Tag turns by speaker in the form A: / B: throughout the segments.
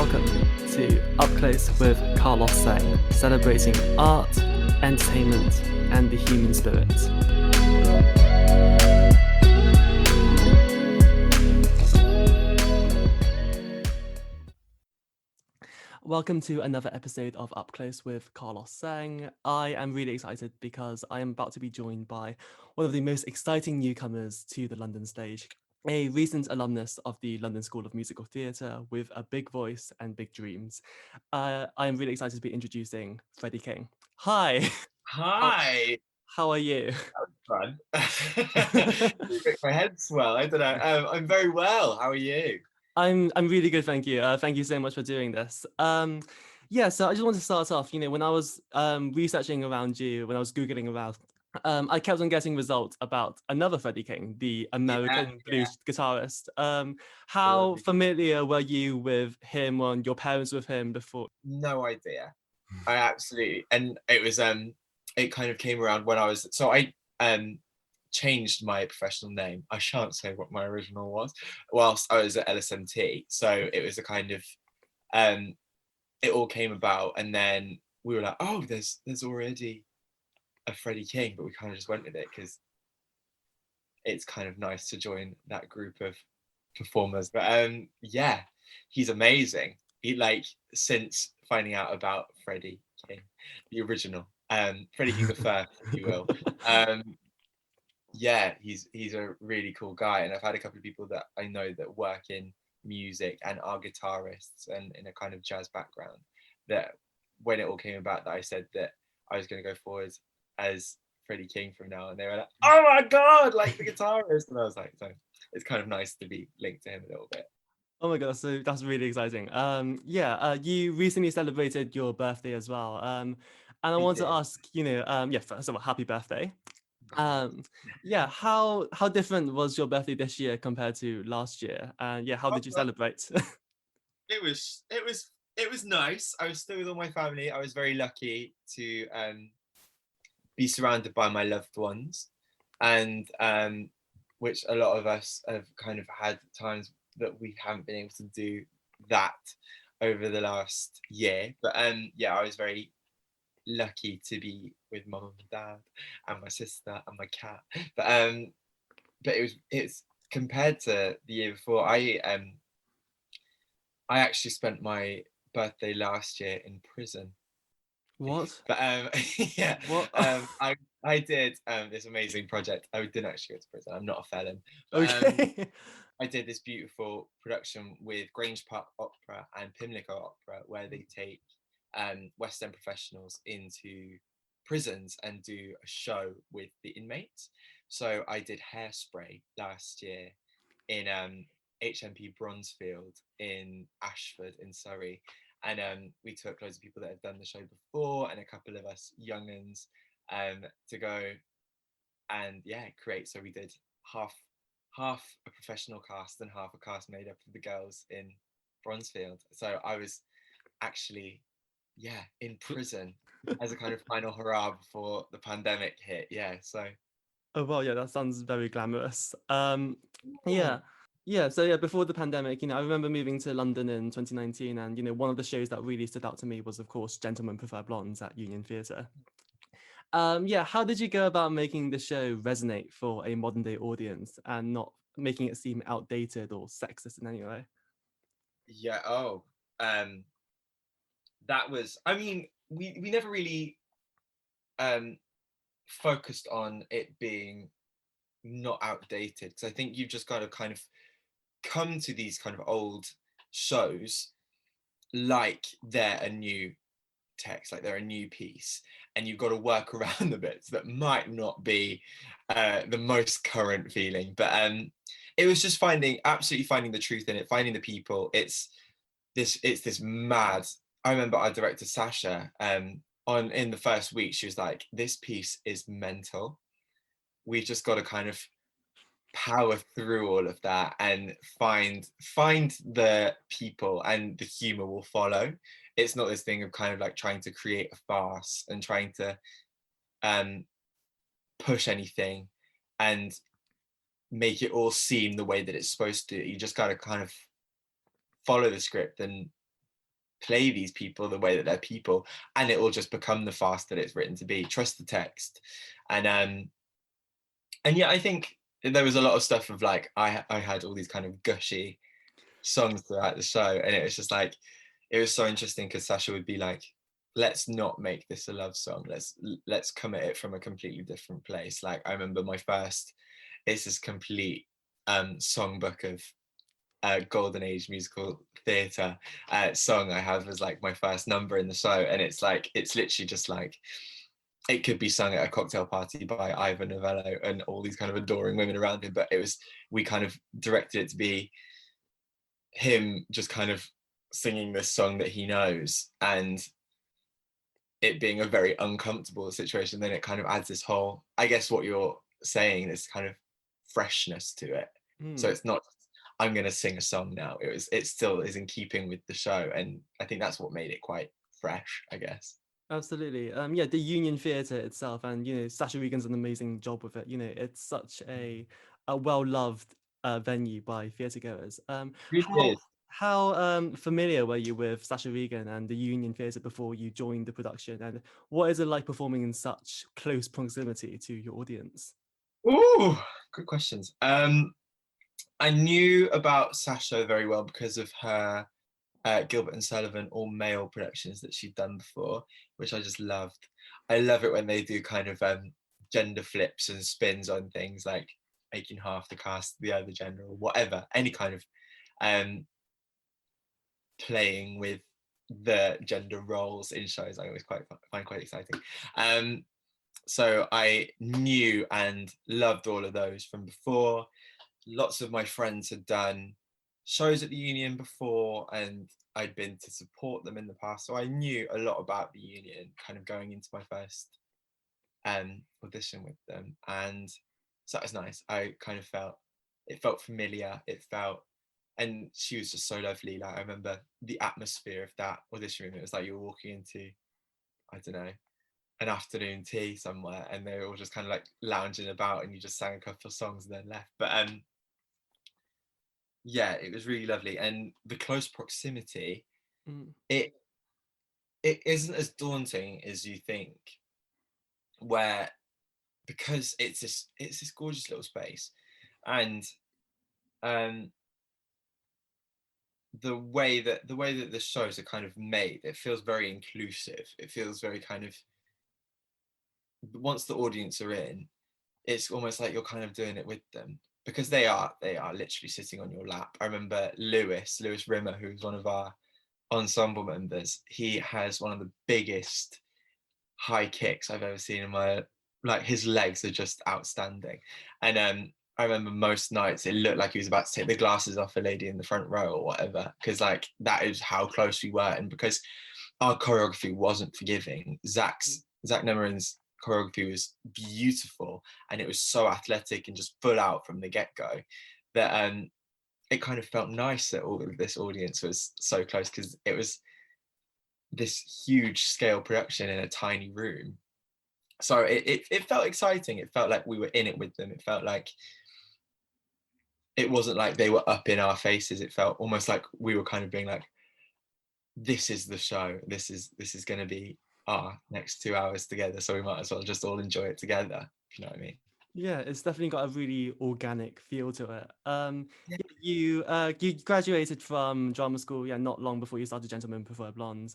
A: Welcome to Up Close with Carlos Sang, celebrating art, entertainment, and the human spirit. Welcome to another episode of Up Close with Carlos Sang. I am really excited because I am about to be joined by one of the most exciting newcomers to the London stage, a recent alumnus of the London School of Musical Theatre with a big voice and big dreams. I am really excited to be introducing Freddie King. Hi.
B: Hi.
A: How are you?
B: Fun. My head swell. I don't know. I'm very well. How are you?
A: I'm really good, thank you. Thank you so much for doing this. Yeah, so I just want to start off. When I was researching around you, when I was googling around, I kept on getting results about another Freddie King, the American blues guitarist. How familiar were you with him, or your parents with him before?
B: No idea. I absolutely, and it was it kind of came around when I changed my professional name. I shan't say what my original was whilst I was at LSMT. So it was a kind of it all came about, and then we were like, oh, there's already a Freddie King, but we kind of just went with it because it's kind of nice to join that group of performers. But yeah, he's amazing. Since finding out about Freddie King, the original, Freddie King the first, if you will. Yeah, he's a really cool guy, and I've had a couple of people that I know that work in music and are guitarists and in a kind of jazz background, that when it all came about that I said that I was going to go forward as Freddie King from now, and they were like, oh my god, like the guitarist, and I was like, so it's kind of nice to be linked to him a little bit.
A: Oh my god, so that's really exciting. You recently celebrated your birthday as well. And I want to ask, first of all, happy birthday. How different was your birthday this year compared to last year? And how did you celebrate?
B: It was nice. I was still with all my family. I was very lucky to be surrounded by my loved ones, and which a lot of us have kind of had times that we haven't been able to do that over the last year. But I was very lucky to be with mum and dad and my sister and my cat. But it's compared to the year before. I actually spent my birthday last year in prison.
A: What?
B: But yeah,
A: What?
B: I did this amazing project. I didn't actually go to prison. I'm not a felon. But,
A: Okay.
B: I did this beautiful production with Grange Park Opera and Pimlico Opera, where they take West End professionals into prisons and do a show with the inmates. So I did Hairspray last year in HMP Bronzefield in Ashford in Surrey. And we took loads of people that had done the show before and a couple of us young'uns to go and create. So we did half a professional cast and half a cast made up of the girls in Bronzefield. So I was actually in prison as a kind of final hurrah before the pandemic hit.
A: Oh well, yeah, that sounds very glamorous. Before the pandemic, I remember moving to London in 2019, and one of the shows that really stood out to me was, of course, Gentlemen Prefer Blondes at Union Theatre. How did you go about making the show resonate for a modern day audience and not making it seem outdated or sexist in any way?
B: That was, I mean, we never really focused on it being not outdated, because I think you've just got to kind of come to these kind of old shows like they're a new text, like they're a new piece, and you've got to work around the bits that might not be the most current feeling. But it was just absolutely finding the truth in it, finding the people. It's this mad. I remember our director Sasha in the first week, she was like, this piece is mental. We've just got to kind of power through all of that and find the people, and the humor will follow. It's not this thing of kind of like trying to create a farce and trying to push anything and make it all seem the way that it's supposed to. You just got to kind of follow the script and play these people the way that they're people, and it will just become the farce that it's written to be. Trust the text. And yeah, I think there was a lot of stuff of like I had all these kind of gushy songs throughout the show, and it was just like, it was so interesting because Sasha would be like, let's not make this a love song, let's come at it from a completely different place. Like, I remember my first, it's this complete songbook of golden age musical theatre song I have as like my first number in the show, and it's like, it's literally just like, it could be sung at a cocktail party by Ivor Novello and all these kind of adoring women around him, but it was, we kind of directed it to be him just kind of singing this song that he knows, and it being a very uncomfortable situation. Then it kind of adds this whole, I guess what you're saying, this kind of freshness to it. So
A: Mm.
B: it's not, I'm going to sing a song now. It still is in keeping with the show, and I think that's what made it quite fresh, I guess.
A: Absolutely. Yeah, the Union Theatre itself, and Sasha Regan's an amazing job with it. It's such a well loved venue by theatregoers.
B: It
A: How
B: is.
A: familiar were you with Sasha Regan and the Union Theatre before you joined the production, and what is it like performing in such close proximity to your audience?
B: Ooh, good questions. I knew about Sasha very well because of her Gilbert and Sullivan all male productions that she'd done before, which I just loved. I love it when they do kind of gender flips and spins on things, like making half the cast the other gender or whatever, any kind of um, playing with the gender roles in shows. I always find quite exciting. So I knew and loved all of those from before. Lots of my friends had done shows at the Union before, and I'd been to support them in the past, so I knew a lot about the Union kind of going into my first audition with them. And so that was nice. I kind of felt, it felt familiar, it felt, and she was just so lovely. Like, I remember the atmosphere of that audition room, it was like you were walking into, I don't know, an afternoon tea somewhere, and they were all just kind of like lounging about, and you just sang a couple of songs and then left. But yeah, it was really lovely. And the close proximity,
A: Mm.
B: it it isn't as daunting as you think, where, because it's this gorgeous little space, and um the way that the shows are kind of made, it feels very inclusive. It feels very kind of, once the audience are in, it's almost like you're kind of doing it with them, because they are literally sitting on your lap. I remember Lewis Rimmer, who's one of our ensemble members. He has one of the biggest high kicks I've ever seen in my, like, his legs are just outstanding. And I remember most nights it looked like he was about to take the glasses off a lady in the front row or whatever, because like that is how close we were. And because our choreography wasn't forgiving, Zach Nemeren's choreography was beautiful, and it was so athletic and just full out from the get-go, that it kind of felt nice that all of this audience was so close, because it was this huge scale production in a tiny room. So it felt exciting. It felt like we were in it with them. It felt like, it wasn't like they were up in our faces. It felt almost like we were kind of being like, this is the show. This is going to be our next 2 hours together. So we might as well just all enjoy it together. If you know what I mean?
A: Yeah, it's definitely got a really organic feel to it.
B: Yeah.
A: Yeah, you graduated from drama school, yeah, not long before you started Gentlemen Prefer Blondes.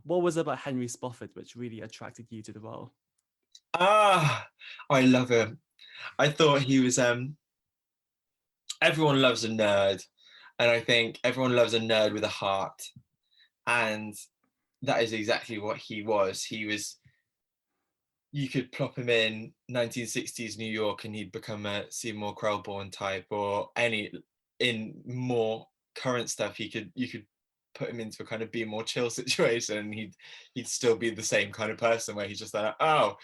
A: What was it about Henry Spofford which really attracted you to the role?
B: Ah, I love him. I thought he was everyone loves a nerd, and I think everyone loves a nerd with a heart, and that is exactly what he was. He was, you could plop him in 1960s New York and he'd become a Seymour Krelborn type, or any, in more current stuff, you could put him into a kind of be more chill situation, and he'd still be the same kind of person, where he's just like, oh,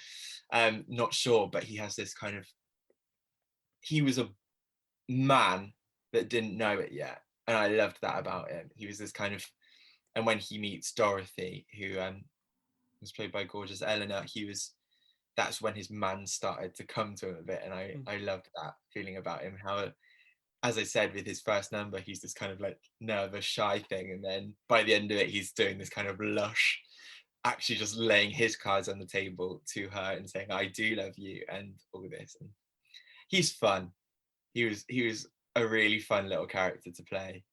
B: not sure, but he has this kind of, he was a man that didn't know it yet, and I loved that about him. He was this kind of, and when he meets Dorothy, who was played by gorgeous Eleanor, he was, that's when his man started to come to him a bit, and I
A: Mm.
B: loved that feeling about him. How as I said, with his first number, he's this kind of like nervous, shy thing, and then by the end of it, he's doing this kind of lush, actually just laying his cards on the table to her and saying, "I do love you," and all this. And he's fun. He was a really fun little character to play.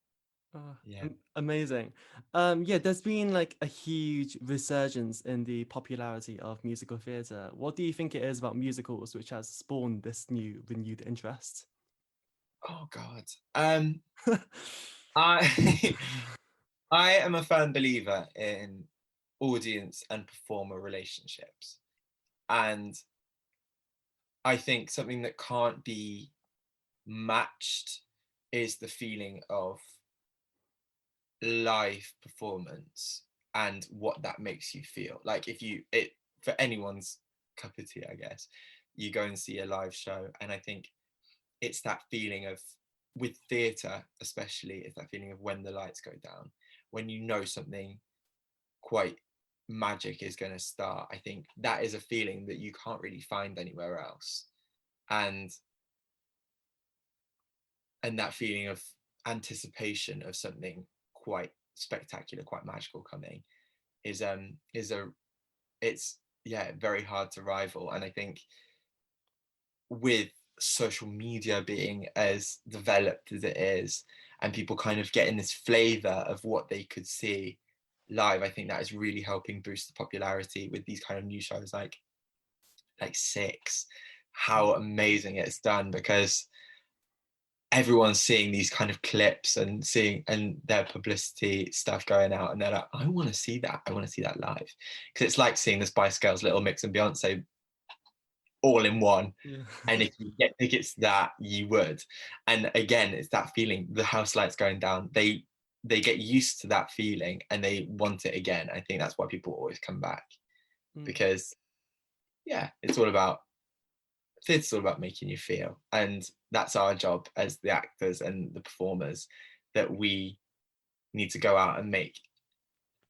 B: Yeah.
A: Amazing. Yeah, there's been like a huge resurgence in the popularity of musical theatre. What do you think it is about musicals which has spawned this new renewed interest?
B: Oh God. I I am a firm believer in audience and performer relationships, and I think something that can't be matched is the feeling of live performance and what that makes you feel. Like if you it for anyone's cup of tea, I guess, you go and see a live show, and I think it's that feeling of, with theatre especially, it's that feeling of when the lights go down, when you know something quite magic is going to start. I think that is a feeling that you can't really find anywhere else. And that feeling of anticipation of something quite spectacular, quite magical coming is a it's yeah, very hard to rival. And I think with social media being as developed as it is, and people kind of getting this flavor of what they could see live, I think that is really helping boost the popularity with these kind of new shows like Six. How amazing it's done, because everyone's seeing these kind of clips and seeing and their publicity stuff going out, and they're like, I want to see that. I want to see that live, because it's like seeing the Spice Girls, Little Mix, and Beyonce all in one.
A: Yeah.
B: And if you get tickets to that, you would. And again, it's that feeling, the house lights going down. They get used to that feeling and they want it again. I think that's why people always come back,
A: Mm.
B: because yeah, it's all about making you feel. And that's our job as the actors and the performers, that we need to go out and make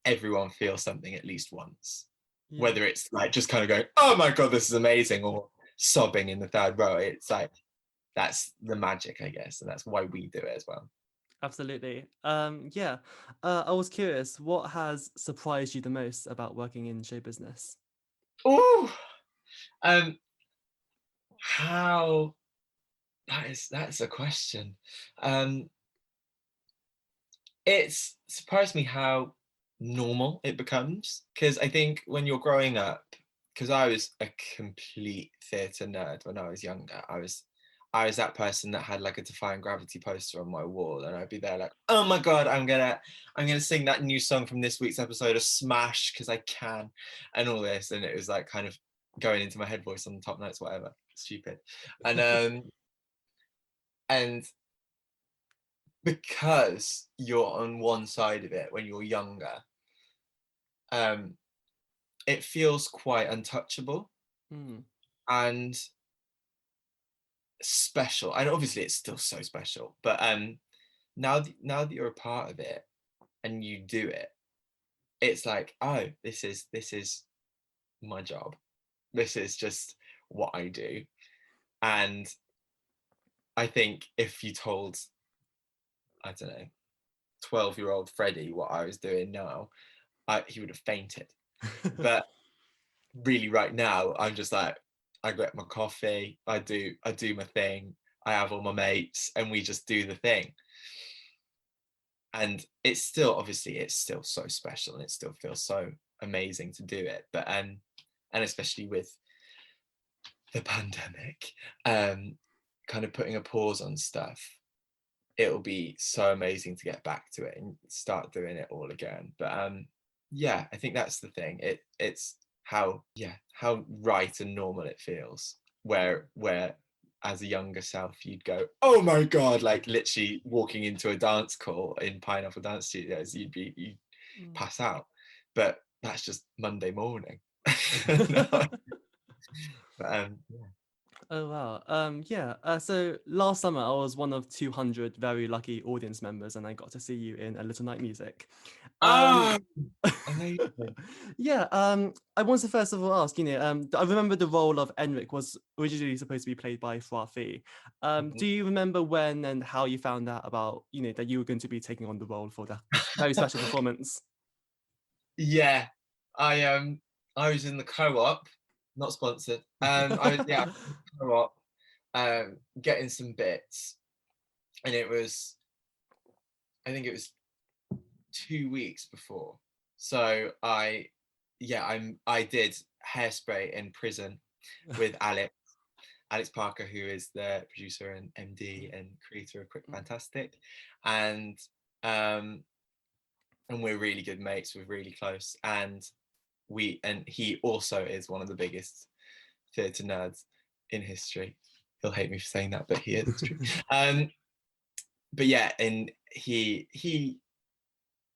B: everyone feel something at least once.
A: Yeah.
B: Whether it's like just kind of going, oh my God, this is amazing, or sobbing in the third row. It's like, that's the magic, I guess. And that's why we do it as well.
A: Absolutely. Yeah. I was curious, what has surprised you the most about working in show business?
B: Oh, um, how that's a question. Um, it's surprised me how normal it becomes, because I think when you're growing up, because I was a complete theatre nerd when I was younger. I was that person that had like a Defying Gravity poster on my wall, and I'd be there like, oh my God, I'm gonna sing that new song from this week's episode of Smash because I can, and all this. And it was like kind of going into my head voice on the top notes, whatever, stupid. And because you're on one side of it when you're younger, um, it feels quite untouchable
A: Mm.
B: and special. And obviously it's still so special, but now that you're a part of it and you do it, it's like, oh, this is my job. This is just what I do. And I think if you told, I don't know, 12-year-old Freddie what I was doing now, he would have fainted. But really right now, I'm just like, I get my coffee, I do my thing, I have all my mates, and we just do the thing. And it's still, obviously it's still so special, and it still feels so amazing to do it. But and especially with the pandemic, kind of putting a pause on stuff, it'll be so amazing to get back to it and start doing it all again. But yeah, I think that's the thing. It's how right and normal it feels. Where as a younger self you'd go, oh my God, like literally walking into a dance call in Pineapple Dance Studios, you'd
A: Mm.
B: pass out. But that's just Monday morning. No, but, yeah.
A: Oh wow. Yeah. So last summer I was one of 200 very lucky audience members, and I got to see you in A Little Night Music.
B: Oh, amazing.
A: Yeah, I wanted to first of all ask, I remember the role of Enric was originally supposed to be played by Frafi.
B: Mhm.
A: Do you remember when and how you found out about, that you were going to be taking on the role for that very special performance?
B: Yeah, I was in the co-op, not sponsored. I was in the co-op, getting some bits, and I think it was 2 weeks before. So I did Hairspray in prison with Alex Parker, who is the producer and MD and creator of Quick Fantastic, and um, and we're really good mates. We're really close, and he also is one of the biggest theatre nerds in history. He'll hate me for saying that, but he is. It's true. But yeah, and he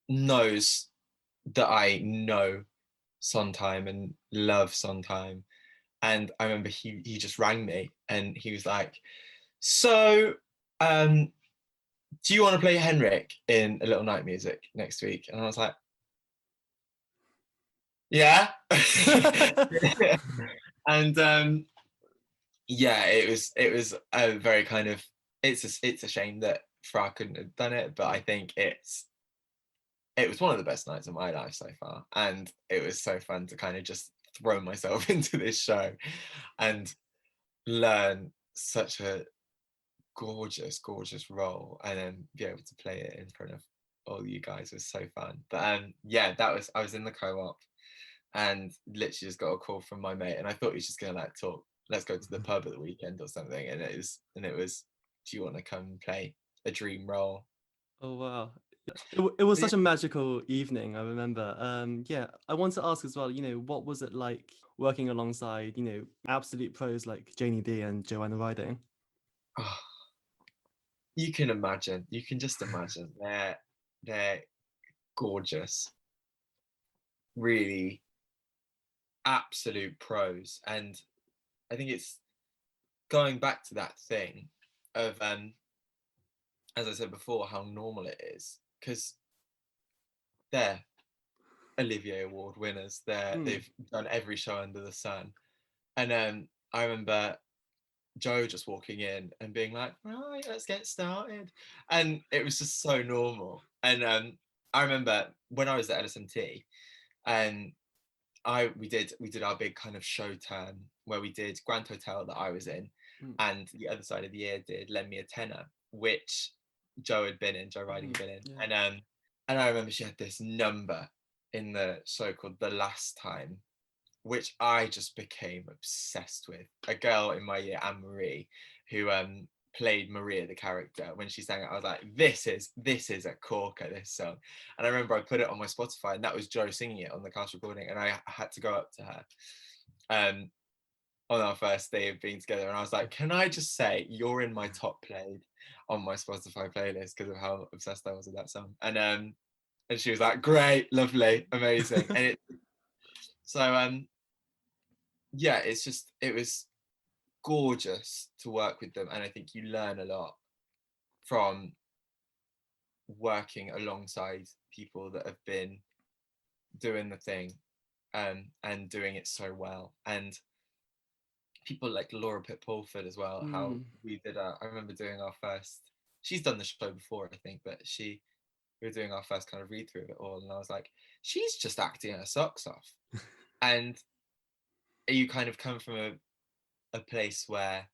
B: knows that I know Sondheim and love Sondheim. And I remember he just rang me and he was like, "So, do you want to play Henrik in A Little Night Music next week?" And I was like, "Yeah." And yeah, it was a very kind of it's a shame that Fra couldn't have done it, but I think it was one of the best nights of my life so far, and it was so fun to kind of just throw myself into this show and learn such a gorgeous role and then be able to play it in front of all you guys was so fun. But yeah, I was in the co-op and literally just got a call from my mate, and I thought he was just gonna like talk, let's go to the pub at the weekend or something, and it was, do you want to come and play a dream role?
A: Oh wow. It was
B: But yeah,
A: such a magical evening, I remember. Yeah, I want to ask as well, what was it like working alongside, absolute pros like Janie D and Joanna Riding?
B: oh, you can just imagine they're gorgeous, really absolute pros. And I think it's going back to that thing of as I said before, how normal it is, because they're Olivier Award winners.
A: Mm.
B: They've done every show under the sun. And I remember Joe just walking in and being like, "Right, let's get started," and it was just so normal. And I remember when I was at LSMT, and we did our big kind of show turn where we did Grand Hotel that I was in,
A: Mm.
B: and the other side of the year did Lend Me a Tenner, which Joe Riding
A: Mm.
B: had been in,
A: Yeah.
B: and I remember she had this number in the show called The Last Time, which I just became obsessed with. A girl in my year, Anne Marie, who played Maria the character, when she sang it, I was like, this is a corker, this song. And I remember I put it on my Spotify, and that was Joe singing it on the cast recording, and I had to go up to her um on our first day of being together, and I was like, can I just say you're in my top played on my Spotify playlist because of how obsessed I was with that song. And she was like, great, lovely, amazing. And it so yeah, it was gorgeous to work with them, and I think you learn a lot from working alongside people that have been doing the thing and doing it so well. And people like Laura Pitt Pulford as well, how
A: Mm.
B: I remember doing our first, she's done the show before I think, but we were doing our first kind of read through of it all, and I was like, she's just acting her socks off. And you kind of come from a place where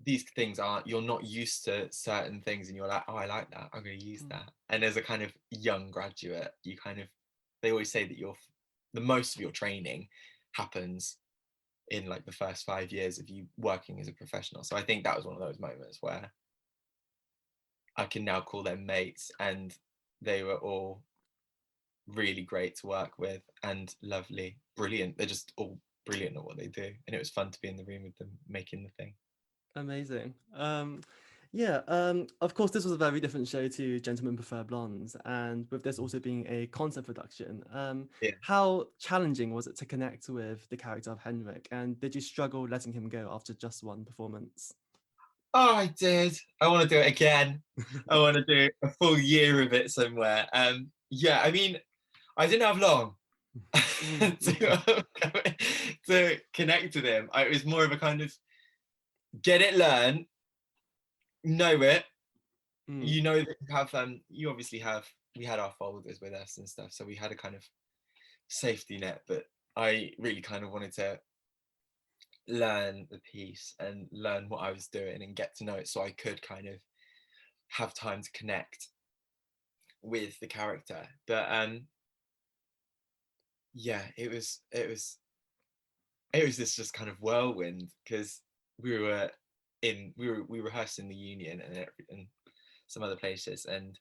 B: these things aren't, you're not used to certain things, and you're like, oh, I like that, I'm going to use
A: Mm.
B: that. And as a kind of young graduate, you kind of, they always say that the most of your training happens in like the first 5 years of you working as a professional. So I think that was one of those moments where I can now call them mates, and they were all really great to work with and lovely, brilliant. They're just all brilliant at what they do, and it was fun to be in the room with them making the thing.
A: Amazing. Yeah, of course, this was a very different show to Gentlemen Prefer Blondes, and with this also being a concert production,
B: Yeah.
A: how challenging was it to connect with the character of Henrik, and did you struggle letting him go after just one performance?
B: Oh, I did. I want to do it again. I want to do a full year of it somewhere. Yeah, I mean, I didn't have long to connect with him. It was more of a kind of get it, learn, know it.
A: Mm.
B: You know that you have you obviously have, we had our folders with us and stuff, so we had a kind of safety net, but I really kind of wanted to learn the piece and learn what I was doing and get to know it so I could kind of have time to connect with the character. But yeah, it was this just kind of whirlwind because we rehearsed in the Union and some other places, and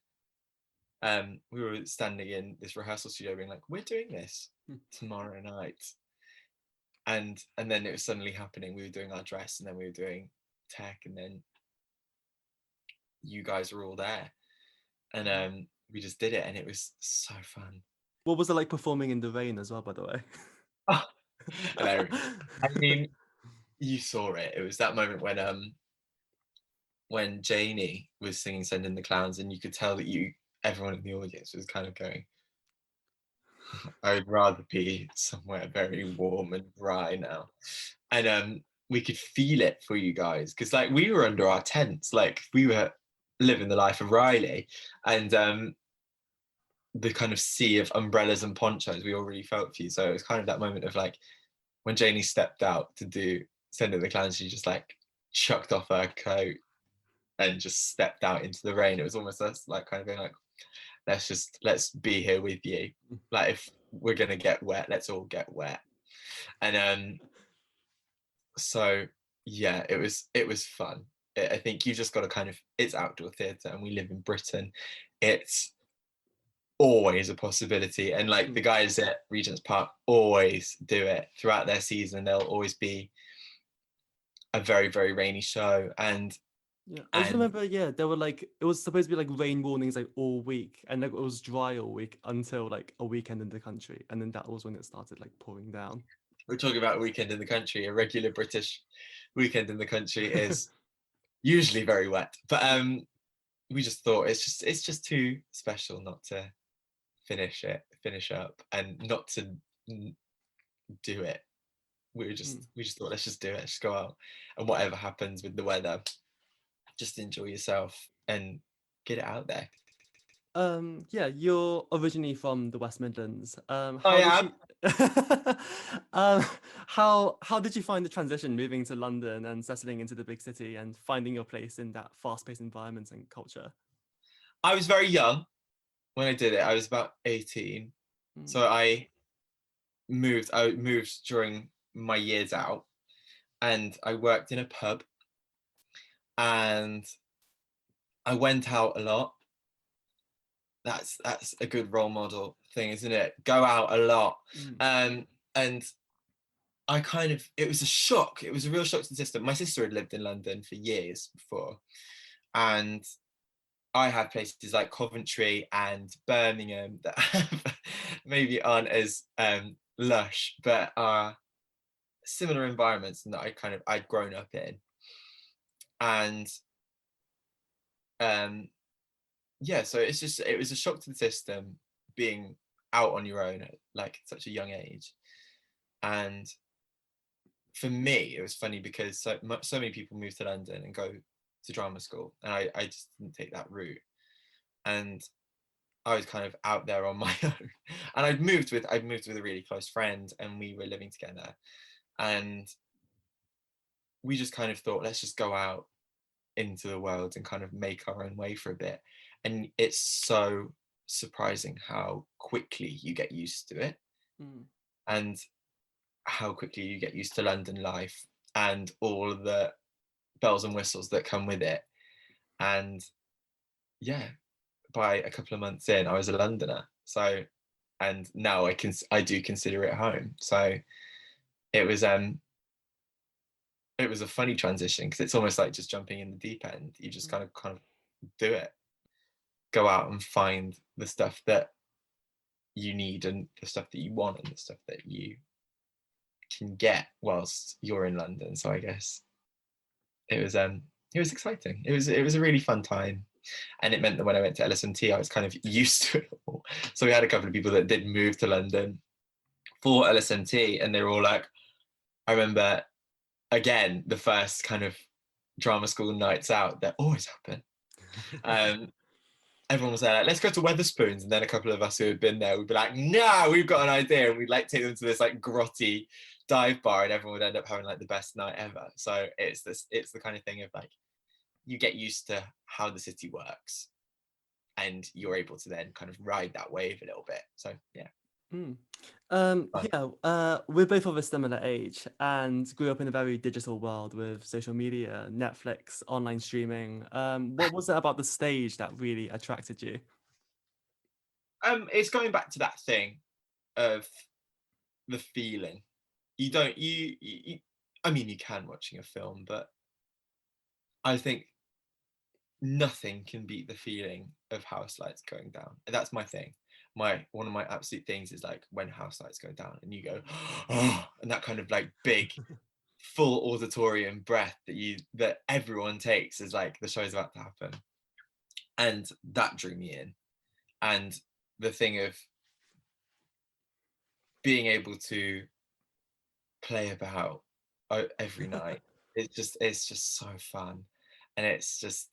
B: we were standing in this rehearsal studio being like, we're doing this tomorrow night, and then it was suddenly happening. We were doing our dress, and then we were doing tech, and then you guys were all there, and we just did it, and it was so fun.
A: What was it like performing in the rain as well, by the way?
B: Hilarious. I mean, you saw it. It was that moment when Janie was singing "Send in the Clowns," and you could tell that everyone in the audience was kind of going, I'd rather be somewhere very warm and dry now. And we could feel it for you guys because like we were under our tents, like we were living the life of Riley, and the kind of sea of umbrellas and ponchos we already felt for you. So it was kind of that moment of like when Janie stepped out to do Send in the Clowns, she just like chucked off her coat and just stepped out into the rain. It was almost us like kind of being like, let's be here with you. Like if we're gonna get wet, let's all get wet. And so yeah, it was fun. I think you just got to kind of, it's outdoor theatre and we live in Britain. It's always a possibility, and like the guys at Regent's Park always do it throughout their season. There'll always be a very very rainy show, and
A: Yeah, I just
B: and
A: remember. Yeah, there were like it was supposed to be like rain warnings like all week, and like it was dry all week until like a weekend in the country, and then that was when it started like pouring down.
B: we're talking about a weekend in the country. A regular British weekend in the country is usually very wet, but we just thought it's just too special not to finish up and not to do it. We just thought, let's just do it, let's just go out, and whatever happens with the weather, just enjoy yourself and get it out there.
A: Yeah, you're originally from the West Midlands.
B: I
A: How did
B: am.
A: you um how did you find the transition moving to London and settling into the big city and finding your place in that fast-paced environment and culture?
B: I was very young when I did it. I was about 18,
A: Mm.
B: so I moved during my years out, and I worked in a pub, and I went out a lot. That's a good role model thing, isn't it? Go out a lot.
A: Mm.
B: And I kind of, it was a shock. It was a real shock to the system. My sister had lived in London for years before, and I had places like Coventry and Birmingham that maybe aren't as lush, but are similar environments and that I'd grown up in. And um, yeah, so it was a shock to the system being out on your own at like such a young age. And for me, it was funny because so many people move to London and go to drama school, and I just didn't take that route. And I was kind of out there on my own. And I'd moved with a really close friend, and we were living together. And we just kind of thought, let's just go out into the world and kind of make our own way for a bit. And it's so surprising how quickly you get used to it,
A: Mm.
B: and how quickly you get used to London life and all of the bells and whistles that come with it. And yeah, by a couple of months in, I was a Londoner. So, and now I do consider it home. So it was it was a funny transition because it's almost like just jumping in the deep end. You just kind of do it, go out and find the stuff that you need and the stuff that you want and the stuff that you can get whilst you're in London. So I guess it was it was exciting. It was a really fun time. And it meant that when I went to LSMT, I was kind of used to it all. So we had a couple of people that did move to London for LSMT, and they were all like, I remember, again, the first kind of drama school nights out that always happen. Everyone was there like, let's go to Weatherspoons, and then a couple of us who had been there would be like, no, we've got an idea, and we'd like take them to this like grotty dive bar, and everyone would end up having like the best night ever. So it's the kind of thing of like, you get used to how the city works, and you're able to then kind of ride that wave a little bit. So yeah.
A: Mm.
B: Fun.
A: We're both of a similar age and grew up in a very digital world with social media, Netflix, online streaming. What was it about the stage that really attracted you?
B: It's going back to that thing of the feeling. You don't you I mean, you can watching a film, but I think nothing can beat the feeling of house lights going down. And that's my thing. One of my absolute things is like when house lights go down and you go, oh, and that kind of like big full auditorium breath that everyone takes is like the show's about to happen. And that drew me in. And the thing of being able to play about every night, it's just so fun. And it's just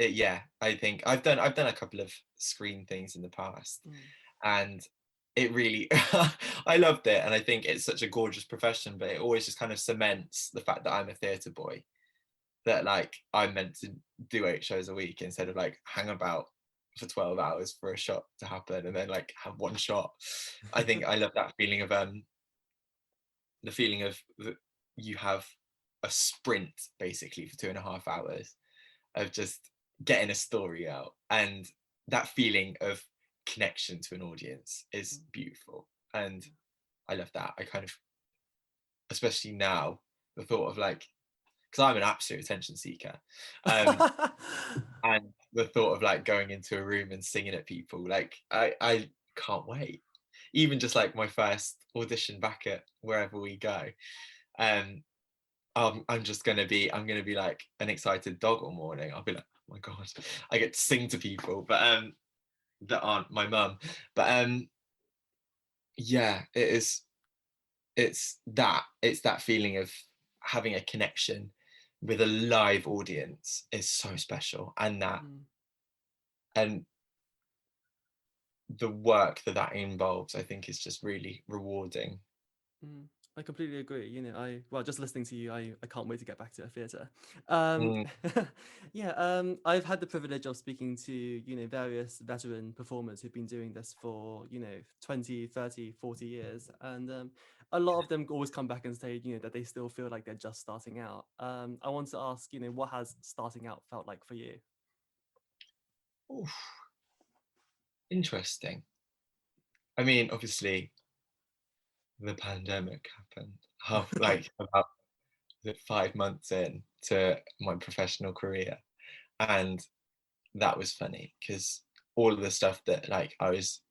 B: yeah, I think I've done a couple of screen things in the past,
A: Mm.
B: and it really I loved it, and I think it's such a gorgeous profession, but it always just kind of cements the fact that I'm a theatre boy, that like I'm meant to do 8 shows a week instead of like hang about for 12 hours for a shot to happen and then like have one shot. I think I love that feeling of the feeling of that you have a sprint basically for 2.5 hours of just getting a story out, and that feeling of connection to an audience is beautiful, and I love that. I kind of, especially now, the thought of like, because I'm an absolute attention seeker, um and the thought of like going into a room and singing at people, like I can't wait. Even just like my first audition back at wherever we go, um I'm gonna be like an excited dog all morning. I'll be like, oh my god, I get to sing to people, but that aren't my mum. But yeah, it's that feeling of having a connection with a live audience is so special,
A: Mm.
B: and the work that involves, I think, is just really rewarding.
A: Mm, I completely agree. Just listening to you, I can't wait to get back to a theatre.
B: Mm,
A: Yeah, I've had the privilege of speaking to, various veteran performers who've been doing this for, 20, 30, 40 years. And a lot of them always come back and say, that they still feel like they're just starting out. I want to ask, what has starting out felt like for you?
B: oof, interesting. I mean, obviously, the pandemic happened half like about 5 months in to my professional career, and that was funny because all of the stuff that like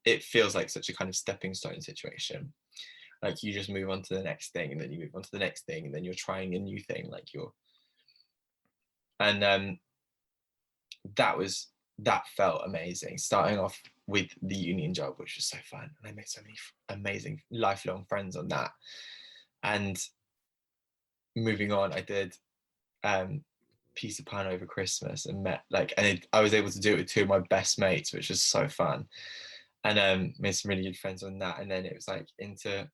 B: it feels like such a kind of stepping stone situation. Like you just move on to the next thing, and then you move on to the next thing, and then you're trying a new thing, like you're and that felt amazing, starting off with the union job, which was so fun, and I made so many amazing lifelong friends on that. And moving on, I did piece of pan over Christmas and met like, I was able to do it with two of my best mates, which was so fun, and made some really good friends on that. And then it was like into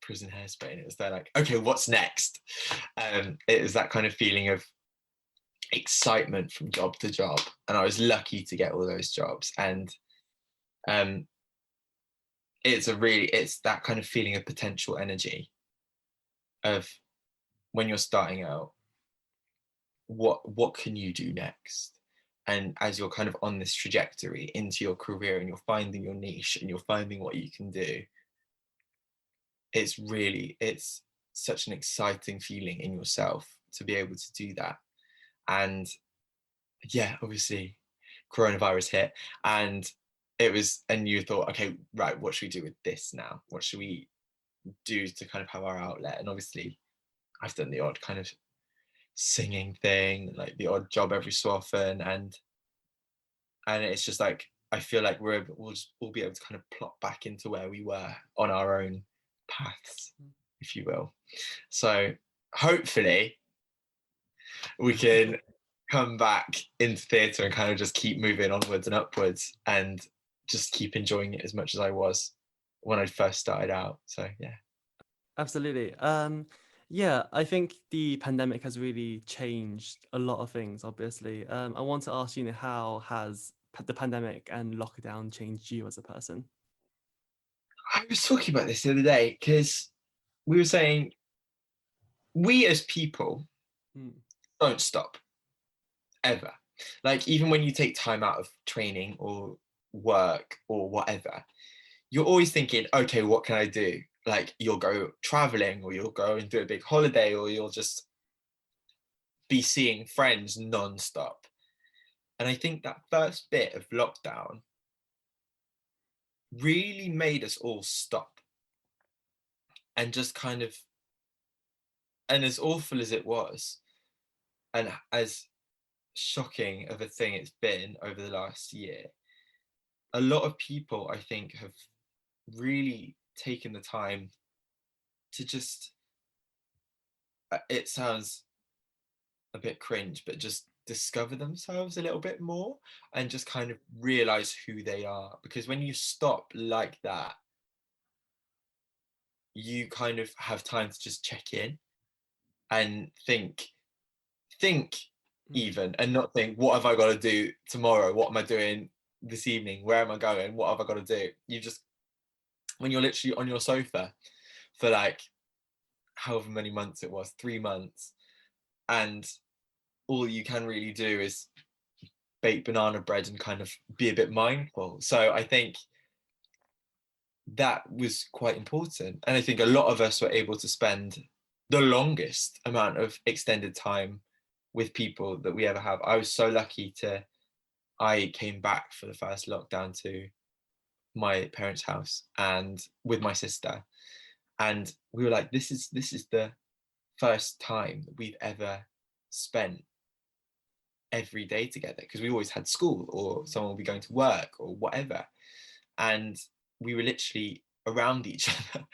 B: prison hairspray, and it was there like, okay, what's next? It was that kind of feeling of excitement from job to job, and I was lucky to get all those jobs. And um it's that kind of feeling of potential energy of when you're starting out, what can you do next? And as you're kind of on this trajectory into your career and you're finding your niche and you're finding what you can do, it's such an exciting feeling in yourself to be able to do that. And yeah, obviously coronavirus hit, and and you thought, okay, right, what should we do with this now? What should we do to kind of have our outlet? And obviously I've done the odd kind of singing thing, like the odd job every so often, and it's just like I feel like we'll be able to kind of plot back into where we were on our own paths, if you will. So hopefully we can come back into theatre and kind of just keep moving onwards and upwards and just keep enjoying it as much as I was when I first started out. So yeah.
A: Absolutely. Yeah, I think the pandemic has really changed a lot of things, obviously. I want to ask you, how has the pandemic and lockdown changed you as a person?
B: I was talking about this the other day because we were saying we as people
A: Mm,
B: don't stop ever. Like even when you take time out of training or work or whatever, you're always thinking, okay, what can I do? Like you'll go traveling or you'll go and do a big holiday or you'll just be seeing friends non-stop. And I think that first bit of lockdown really made us all stop and just kind of, and as awful as it was, and as shocking of a thing it's been over the last year, a lot of people I think have really taken the time to just, it sounds a bit cringe, but just discover themselves a little bit more and just kind of realize who they are. Because when you stop like that, you kind of have time to just check in and think
A: mm,
B: even, and not think, what have I got to do tomorrow? What am I doing this evening? Where am I going? What have I got to do? You just, when you're literally on your sofa for like however many months it was, 3 months, and all you can really do is bake banana bread and kind of be a bit mindful. So I think that was quite important. And I think a lot of us were able to spend the longest amount of extended time with people that we ever have. I was so lucky I came back for the first lockdown to my parents' house and with my sister. And we were like, this is the first time that we've ever spent every day together, because we always had school or someone would be going to work or whatever. And we were literally around each other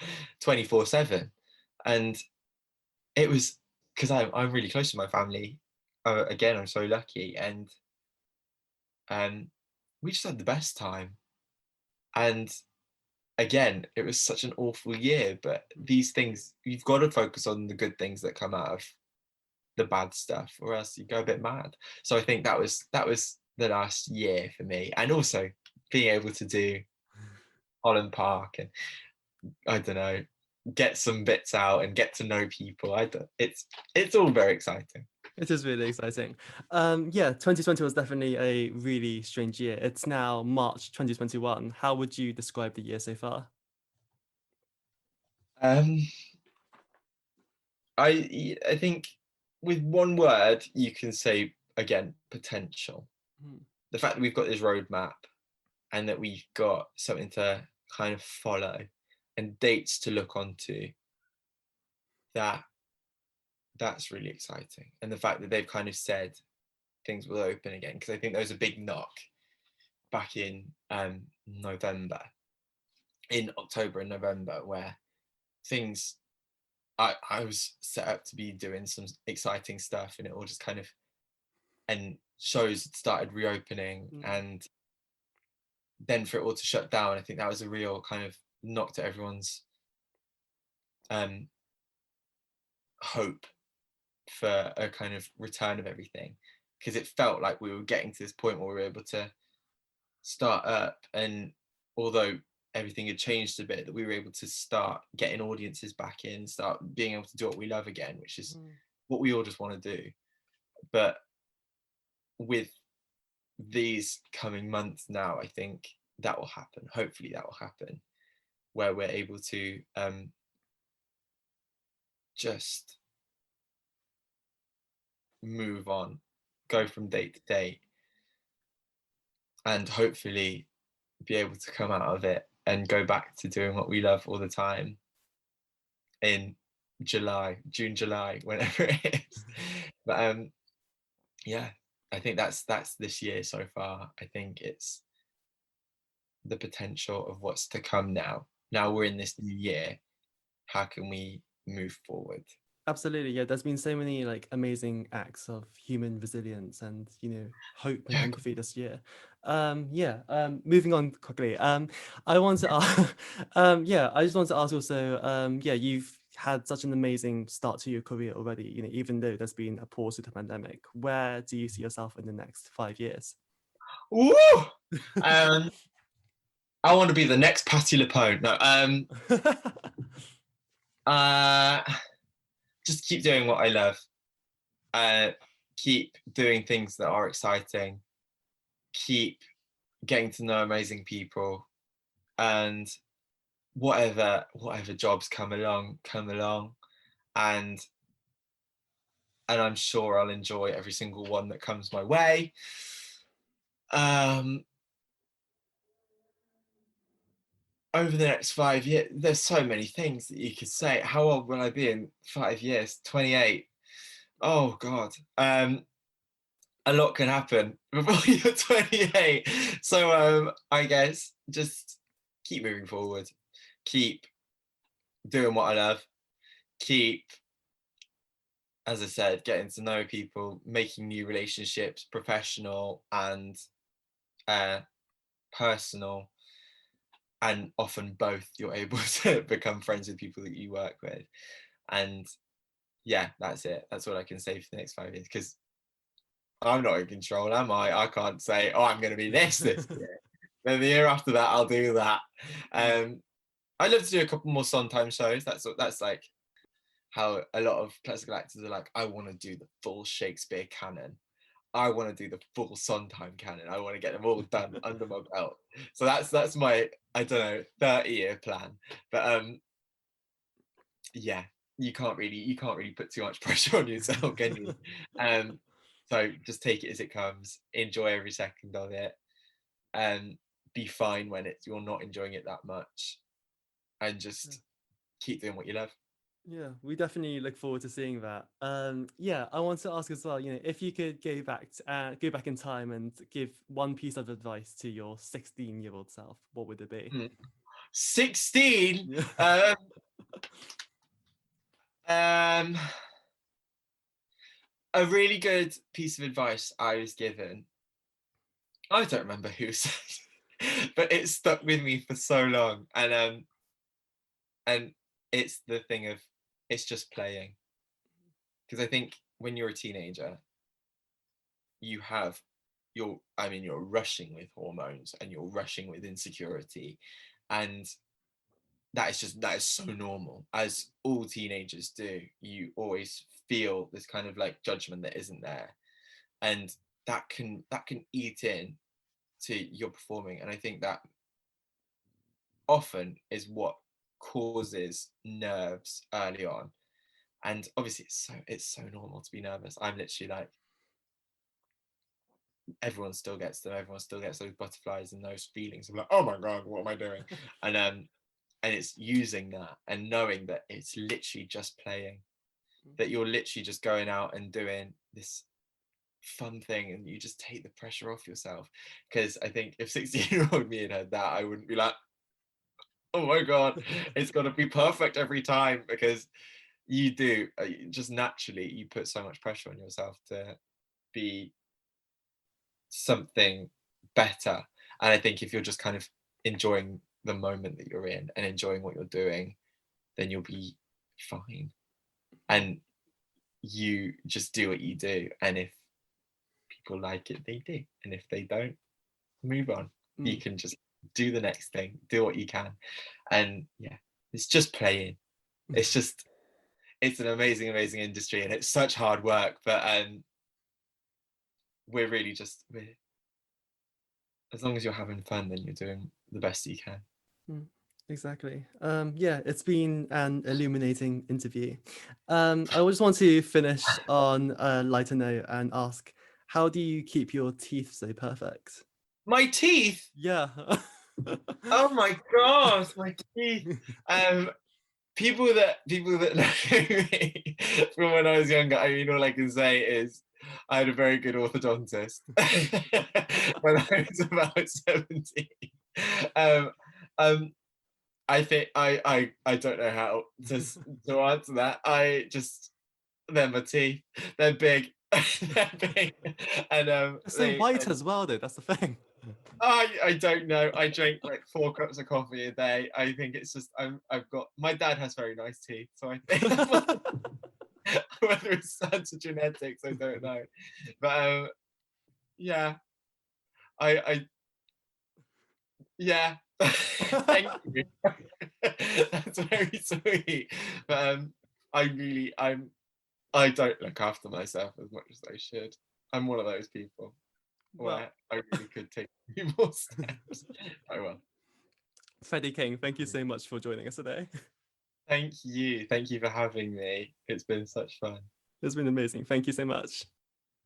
B: 24/7. And it was, because I'm really close to my family. Again, I'm so lucky. And we just had the best time. And again, it was such an awful year, but these things, you've got to focus on the good things that come out of the bad stuff, or else you go a bit mad. So I think that was the last year for me, and also being able to do Holland Park and I don't know, get some bits out and get to know people. It's all very exciting.
A: it is really exciting. Yeah, 2020 was definitely a really strange year. It's now March 2021. How would you describe the year so far?
B: Um, I think with one word you can say again, potential.
A: Mm,
B: The fact that we've got this roadmap and that we've got something to kind of follow and dates to look onto, that that's really exciting. And the fact that they've kind of said things will open again, because I think there was a big knock back in November, in October and November, where things, I was set up to be doing some exciting stuff and it all just kind of, and shows started reopening,
A: mm,
B: and then for it all to shut down, I think that was a real kind of knock to everyone's um hope for a kind of return of everything, because it felt like we were getting to this point where we were able to start up, and although everything had changed a bit, that we were able to start getting audiences back in, start being able to do what we love again, which is
A: mm.
B: what we all just want to do. But with these coming months now, I think that will happen. Hopefully that will happen, where we're able to just move on, go from date to date, and hopefully be able to come out of it and go back to doing what we love all the time in June, July, whenever it is. But yeah, I think that's this year so far. I think it's the potential of what's to come now. Now we're in this new year. How can we move forward?
A: Absolutely, yeah. There's been so many like amazing acts of human resilience and hope and
B: Yeah.
A: empathy this year. Moving on quickly. I want to ask, I just want to ask also. You've had such an amazing start to your career already. Even though there's been a pause with the pandemic, where do you see yourself in the next 5 years?
B: Woo! Um, I want to be the next Patti LuPone. No, uh, just keep doing what I love. Keep doing things that are exciting. Keep getting to know amazing people, and whatever jobs come along, and I'm sure I'll enjoy every single one that comes my way. Over the next 5 years, there's so many things that you could say. How old will I be in 5 years? 28. Oh God. A lot can happen before you're 28. So I guess just keep moving forward. Keep doing what I love. Keep, as I said, getting to know people, making new relationships, professional and personal, and often both. You're able to become friends with people that you work with. And yeah, that's it. That's what I can say for the next 5 years, because I'm not in control, am I? I can't say, oh, I'm going to be this year. Then the year after that, I'll do that. I'd love to do a couple more Sondheim shows. That's like how a lot of classical actors are like, I want to do the full Shakespeare canon. I want to do the full Sondheim canon. I want to get them all done under my belt. So that's my, I don't know, 30-year plan. But yeah, you can't really put too much pressure on yourself, can you? So just take it as it comes, enjoy every second of it, and be fine when you're not enjoying it that much, and just keep doing what you love.
A: Yeah, we definitely look forward to seeing that. I want to ask as well, if you could go back in time and give one piece of advice to your 16-year-old self, what would it be?
B: 16.
A: Yeah.
B: A really good piece of advice I was given, I don't remember who said, but it stuck with me for so long. And it's the thing of, it's just playing. Because I think when you're a teenager, you're rushing with hormones, and you're rushing with insecurity, and that is so normal, as all teenagers do. You always feel this kind of like judgment that isn't there, and that can eat in to your performing. And I think that often is what causes nerves early on. And obviously it's so normal to be nervous. I'm literally like, everyone still gets them. Everyone still gets those butterflies and those feelings of like, oh my God, what am I doing? And it's using that and knowing that it's literally just playing, that you're literally just going out and doing this fun thing, and you just take the pressure off yourself. Because I think if 16-year-old me had heard that, I wouldn't be like, oh my God, it's got to be perfect every time. Because you do, just naturally, you put so much pressure on yourself to be something better. And I think if you're just kind of enjoying the moment that you're in and enjoying what you're doing, then you'll be fine. And you just do what you do. And if people like it, they do. And if they don't, move on. You can just do the next thing, do what you can. And yeah, it's just playing. It's an amazing, amazing industry, and it's such hard work. But we're really as long as you're having fun, then you're doing the best you can.
A: Exactly. It's been an illuminating interview. I just want to finish on a lighter note and ask, how do you keep your teeth so perfect?
B: My teeth.
A: Yeah.
B: Oh my God, my teeth. people that know me from when I was younger, I mean, all I can say is I had a very good orthodontist when I was about 17. Um, um, I think I don't know how to answer that. They're my teeth. They're big. They're big, and
A: They're so white as well, though. That's the thing.
B: I don't know. I drink like 4 cups of coffee a day. I think it's just I've got my dad has very nice teeth, so I think whether it's down to genetics, I don't know. But yeah, I yeah. Thank you. That's very sweet. But I don't look after myself as much as I should. I'm one of those people
A: Well,
B: where I really could take a few more steps. I will.
A: Freddie King, thank you so much for joining us today.
B: Thank you. Thank you for having me. It's been such fun.
A: It's been amazing. Thank you so much.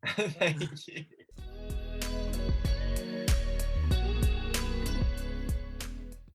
B: Thank you.